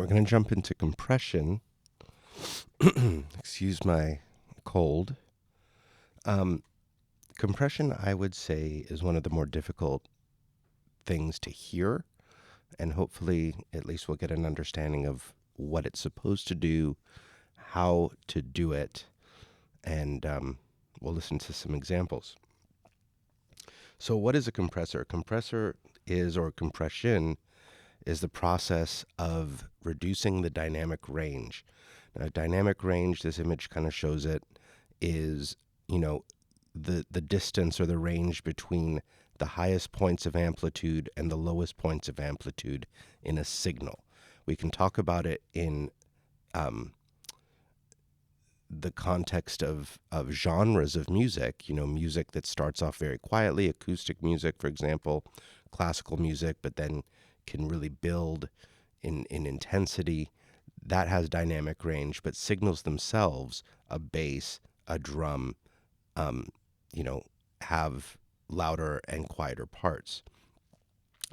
We're going to jump into compression. Excuse my cold. Um, Compression, I would say, is one of the more difficult things to hear, and hopefully, at least, we'll get an understanding of what it's supposed to do, how to do it, and we'll listen to some examples. So, what is a compressor? A compressor is, or compression, is the process of reducing the dynamic range. Now, dynamic range, this image kind of shows it, is, the distance or the range between the highest points of amplitude and the lowest points of amplitude in a signal. We can talk about it in the context of genres of music, music that starts off very quietly, acoustic music, for example, classical music, but then can really build in intensity. That has dynamic range, but signals themselves, a bass, a drum, have louder and quieter parts.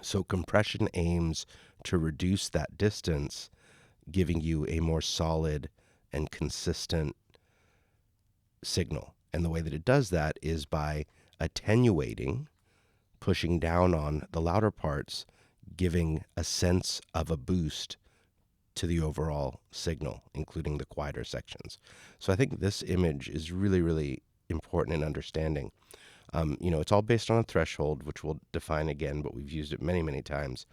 So compression aims to reduce that distance, giving you a more solid and consistent signal. And the way that it does that is by attenuating, pushing down on the louder parts, giving a sense of a boost to the overall signal, including the quieter sections. So I think this image is really, really important in understanding. It's all based on a threshold, which we'll define again, but we've used it many, many times,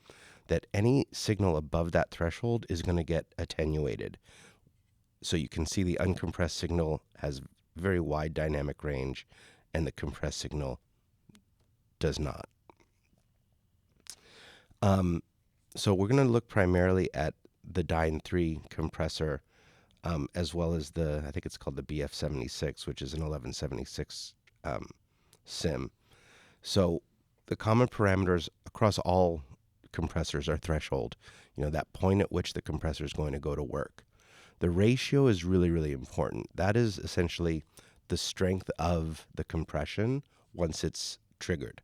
that any signal above that threshold is going to get attenuated. So you can see the uncompressed signal has very wide dynamic range, and the compressed signal does not. So we're going to look primarily at the Dyne 3 compressor, as well as I think it's called the BF76, which is an 1176 sim. So the common parameters across all compressors are threshold, that point at which the compressor is going to go to work. The ratio is really, really important. That is essentially the strength of the compression once it's triggered.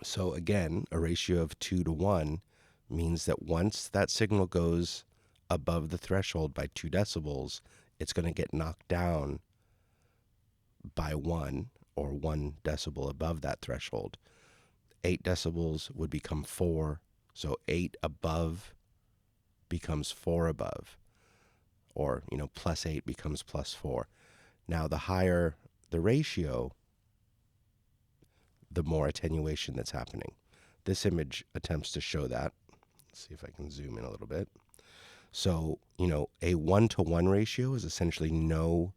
So again, a ratio of 2 to 1 means that once that signal goes above the threshold by 2 decibels, it's going to get knocked down by 1 or 1 decibel above that threshold. 8 decibels would become 4. So 8 above becomes 4 above. Or, plus 8 becomes plus 4. Now, the higher the ratio, the more attenuation that's happening. This image attempts to show that. Let's see if I can zoom in a little bit. So, a 1-to-1 ratio is essentially no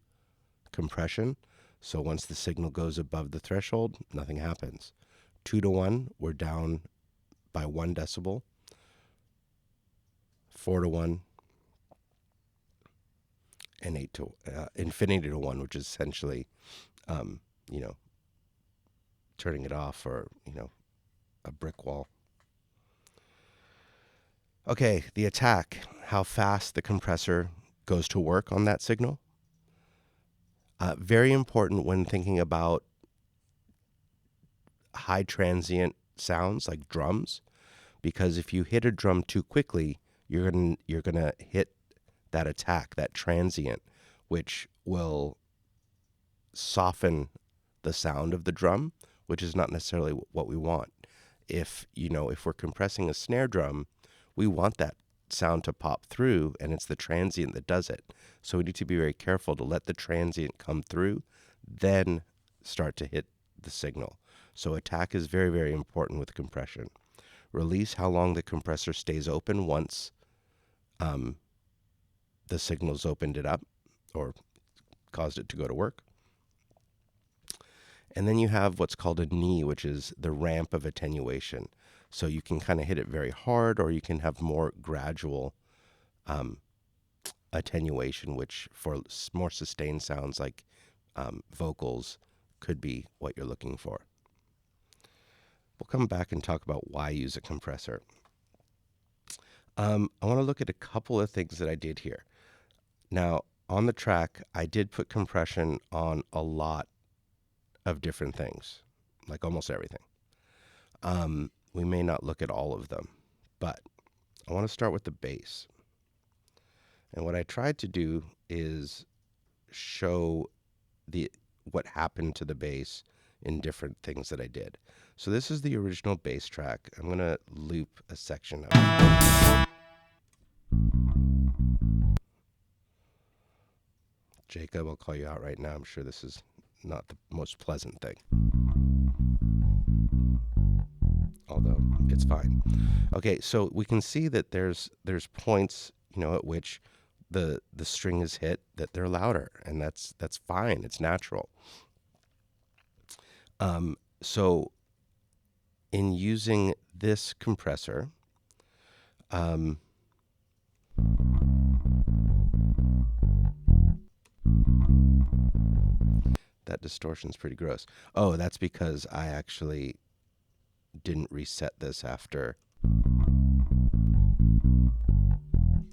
compression. So once the signal goes above the threshold, nothing happens. 2 to 1, we're down by 1 decibel. 4 to 1, and infinity to 1, which is essentially, turning it off, or, a brick wall. Okay, the attack, how fast the compressor goes to work on that signal. Very important when thinking about high transient sounds like drums, because if you hit a drum too quickly, you're gonna hit that attack, that transient, which will soften the sound of the drum, which is not necessarily what we want. If we're compressing a snare drum, we want that sound to pop through, and it's the transient that does it. So we need to be very careful to let the transient come through, then start to hit the signal. So attack is very, very important with compression. Release, how long the compressor stays open once the signal's opened it up or caused it to go to work. And then you have what's called a knee, which is the ramp of attenuation. So you can kind of hit it very hard, or you can have more gradual attenuation, which for more sustained sounds like vocals could be what you're looking for. We'll come back and talk about why use a compressor. I want to look at a couple of things that I did here. Now, on the track, I did put compression on a lot of different things, like almost everything. We may not look at all of them, but I want to start with the bass. And what I tried to do is show what happened to the bass in different things that I did. So this is the original bass track. I'm going to loop a section of it. Jacob, I'll call you out right now. I'm sure this is not the most pleasant thing. Although it's fine. Okay, so we can see that there's points, at which the string is hit that they're louder, and that's fine. It's natural. So in using this compressor, that distortion's pretty gross. Oh, that's because I actually didn't reset this after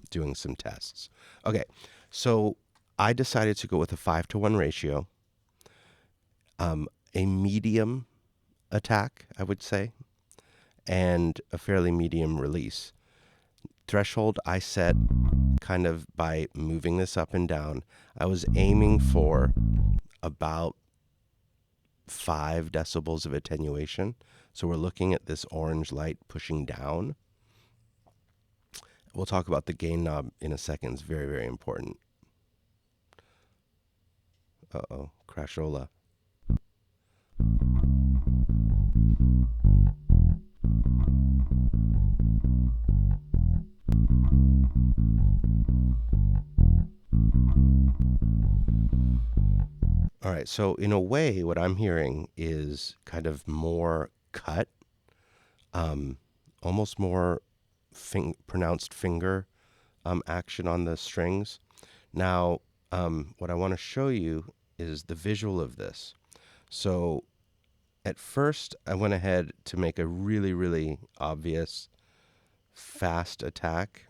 doing some tests. Okay, so I decided to go with a 5-to-1 ratio, a medium attack, I would say, and a fairly medium release. Threshold I set kind of by moving this up and down. I was aiming for about 5 decibels of attenuation. So we're looking at this orange light pushing down. We'll talk about the gain knob in a second. It's very, very important. Uh-oh, crashola. All right, so in a way, what I'm hearing is kind of more cut, almost more pronounced finger action on the strings. Now, what I want to show you is the visual of this. So at first, I went ahead to make a really, really obvious fast attack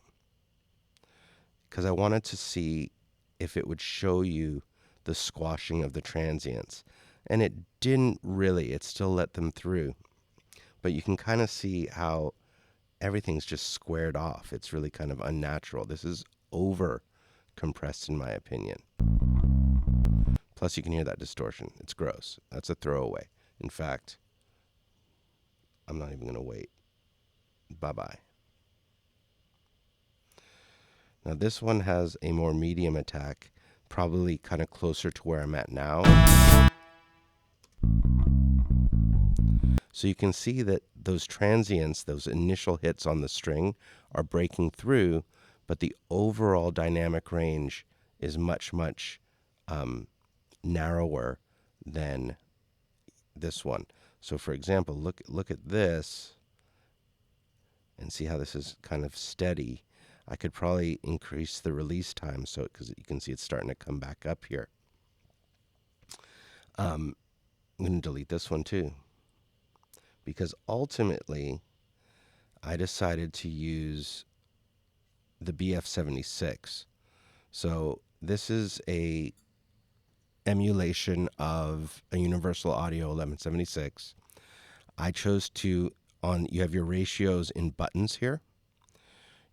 because I wanted to see if it would show you the squashing of the transients. And it didn't really. It still let them through. But you can kind of see how everything's just squared off. It's really kind of unnatural. This is over compressed in my opinion. Plus you can hear that distortion. It's gross. That's a throwaway. In fact, I'm not even going to wait. Bye-bye. Now this one has a more medium attack, probably kind of closer to where I'm at now. So you can see that those transients, those initial hits on the string are breaking through, but the overall dynamic range is much, much narrower than this one. So for example, look at this and see how this is kind of steady. I could probably increase the release time so because you can see it's starting to come back up here. I'm going to delete this one too, because ultimately I decided to use the BF76. So this is a emulation of a Universal Audio 1176. I chose to, you have your ratios in buttons here.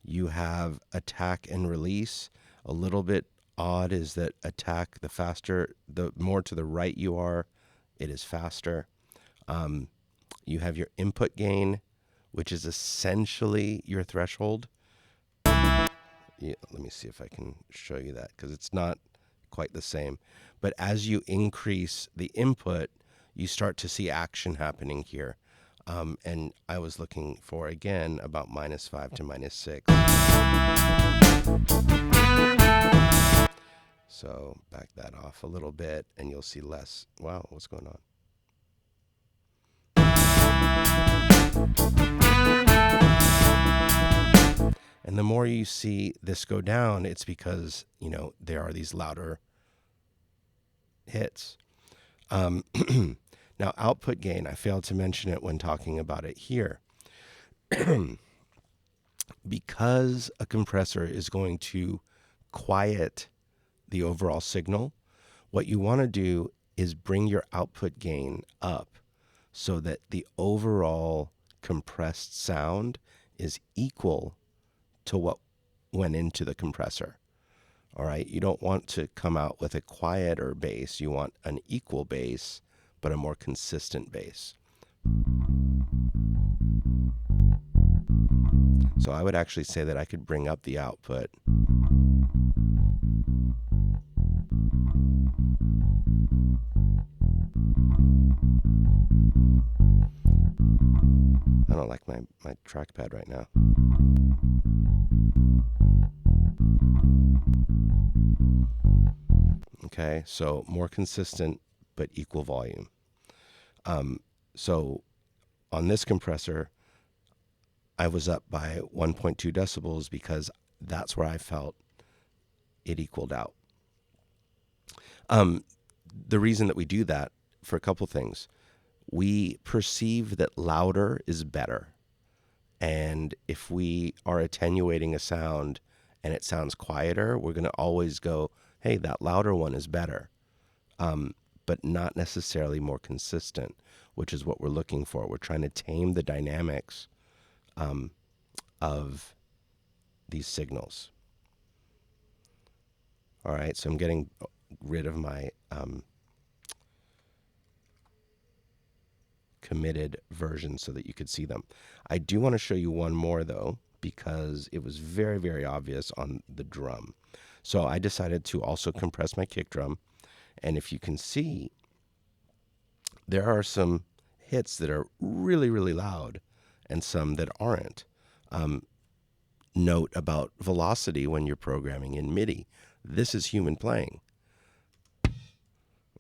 You have attack and release. A little bit odd is that attack, the faster, the more to the right you are, it is faster. You have your input gain, which is essentially your threshold. Yeah, let me see if I can show you that because it's not quite the same. But as you increase the input, you start to see action happening here. And I was looking for, again, about -5 to -6. So back that off a little bit and you'll see less. Wow, what's going on? And the more you see this go down, it's because, there are these louder hits. Now, output gain, I failed to mention it when talking about it here. Because a compressor is going to quiet the overall signal, what you want to do is bring your output gain up so that the overall compressed sound is equal to what went into the compressor. All right, you don't want to come out with a quieter bass. You want an equal bass, but a more consistent bass. So I would actually say that I could bring up the output. I don't like my trackpad right now. Okay, so more consistent but equal volume. So on this compressor, I was up by 1.2 decibels because that's where I felt it equaled out. The reason that we do that, for a couple things. We perceive that louder is better. And if we are attenuating a sound and it sounds quieter, we're going to always go, hey, that louder one is better. But not necessarily more consistent, which is what we're looking for. We're trying to tame the dynamics of these signals. All right, so I'm getting rid of my committed version so that you could see them. I do want to show you one more, though, because it was very, very obvious on the drum. So I decided to also compress my kick drum. And if you can see, there are some hits that are really, really loud and some that aren't. Note about velocity when you're programming in MIDI. This is human playing.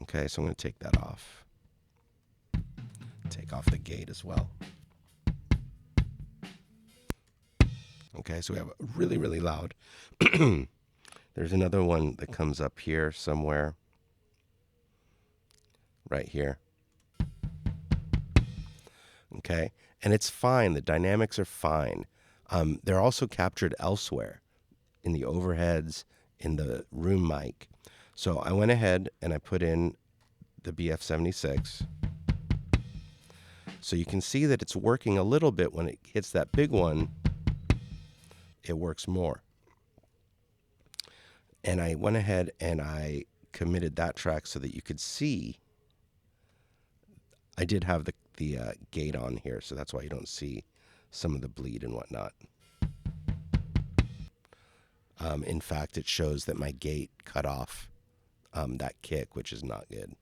Okay, so I'm going to take that off. Take off the gate as well. Okay, so we have a really, really loud. There's another one that comes up here somewhere. Right here. Okay, and it's fine. The dynamics are fine. They're also captured elsewhere in the overheads, in the room mic. So I went ahead and I put in the BF76. So you can see that it's working a little bit. When it hits that big one, it works more. And I went ahead and I committed that track so that you could see. I did have the gate on here, so that's why you don't see some of the bleed and whatnot. In fact, it shows that my gate cut off that kick, which is not good.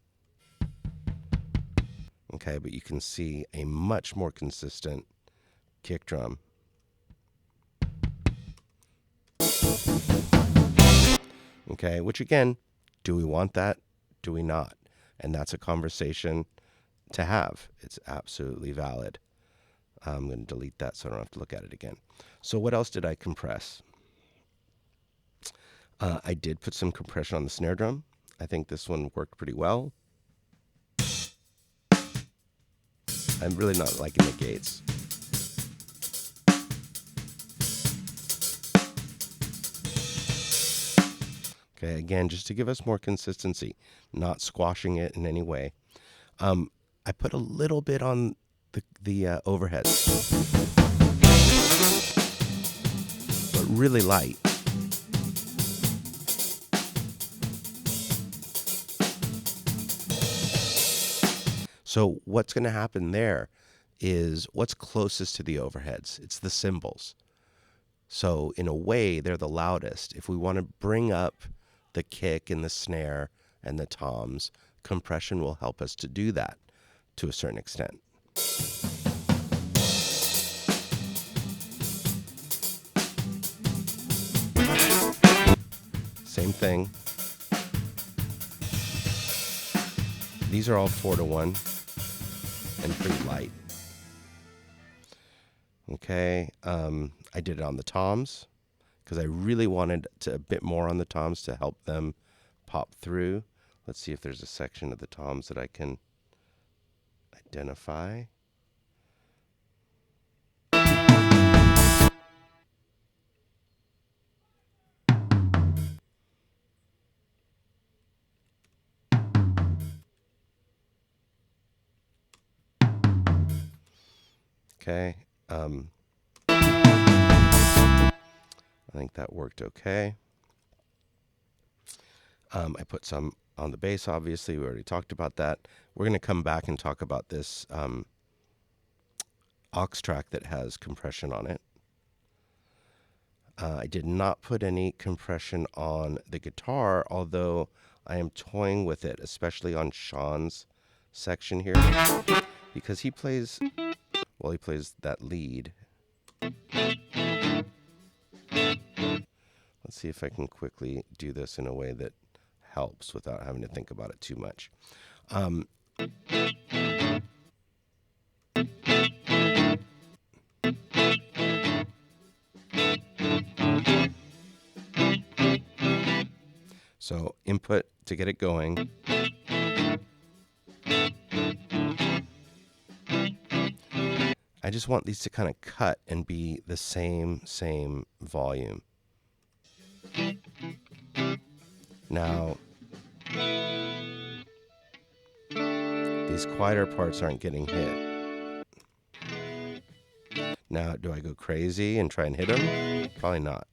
Okay, but you can see a much more consistent kick drum. Okay, which again, do we want that? Do we not? And that's a conversation to have. It's absolutely valid. I'm going to delete that so I don't have to look at it again. So what else did I compress? I did put some compression on the snare drum. I think this one worked pretty well. I'm really not liking the gates. Okay, again, just to give us more consistency, not squashing it in any way. I put a little bit on the overheads, but really light. So what's going to happen there is what's closest to the overheads. It's the cymbals. So in a way, they're the loudest. If we want to bring up the kick and the snare and the toms, compression will help us to do that to a certain extent. Same thing. These are all 4-to-1 and pretty light. Okay, I did it on the toms because I really wanted a bit more on the toms to help them pop through. Let's see if there's a section of the toms that I can identify. Okay. I think that worked okay. I put some on the bass, obviously. We already talked about that. We're going to come back and talk about this aux track that has compression on it. I did not put any compression on the guitar, although I am toying with it, especially on Sean's section here, because he plays that lead. Let's see if I can quickly do this in a way that helps without having to think about it too much. So input to get it going. I just want these to kind of cut and be the same volume. Now, these quieter parts aren't getting hit. Now, do I go crazy and try and hit them? Probably not.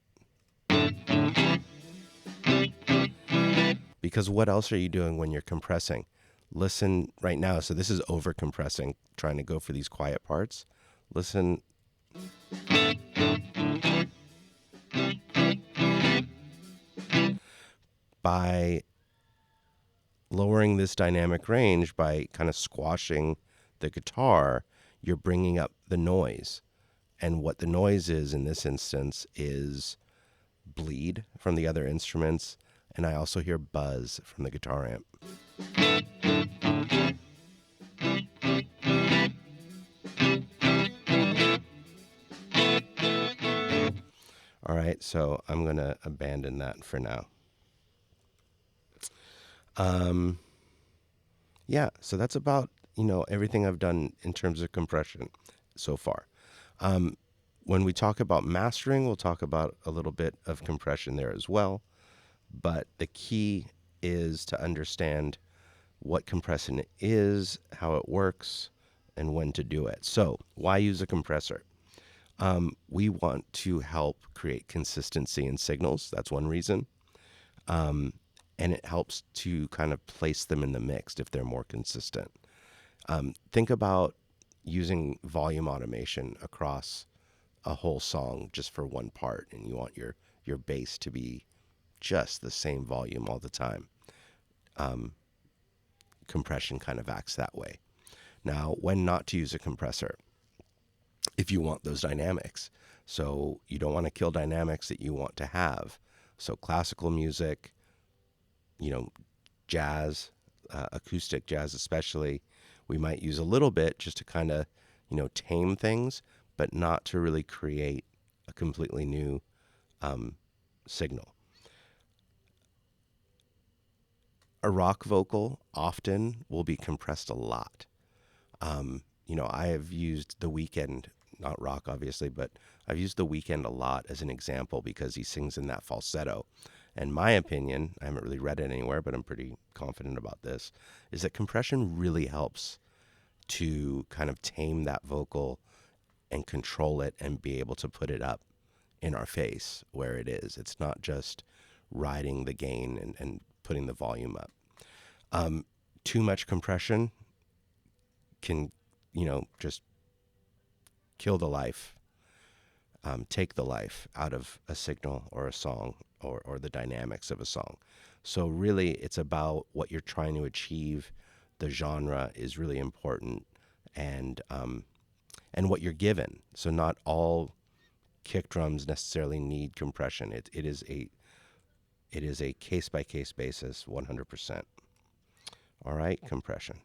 Because what else are you doing when you're compressing? Listen right now. So this is over compressing, trying to go for these quiet parts. Listen. By lowering this dynamic range, by kind of squashing the guitar, you're bringing up the noise. And what the noise is in this instance is bleed from the other instruments. And I also hear buzz from the guitar amp. All right, so I'm going to abandon that for now. Yeah, so that's about, everything I've done in terms of compression so far. When we talk about mastering, we'll talk about a little bit of compression there as well. But the key is to understand what compression is, how it works, and when to do it. So why use a compressor? We want to help create consistency in signals. That's one reason. And it helps to kind of place them in the mix if they're more consistent. Think about using volume automation across a whole song just for one part, and you want your bass to be just the same volume all the time. Compression kind of acts that way. Now, when not to use a compressor, if you want those dynamics. So you don't want to kill dynamics that you want to have. So classical music, jazz, acoustic jazz especially, we might use a little bit just to kind of, tame things, but not to really create a completely new signal. A rock vocal often will be compressed a lot. I have used The Weeknd, not rock obviously, but I've used The Weeknd a lot as an example because he sings in that falsetto. And my opinion, I haven't really read it anywhere, but I'm pretty confident about this, is that compression really helps to kind of tame that vocal and control it and be able to put it up in our face where it is. It's not just riding the gain and putting the volume up. Too much compression can, just kill the life, take the life out of a signal or a song or the dynamics of a song. So really, it's about what you're trying to achieve. The genre is really important, and what you're given. So not all kick drums necessarily need compression. It is a case by case basis, 100%. All right, compression.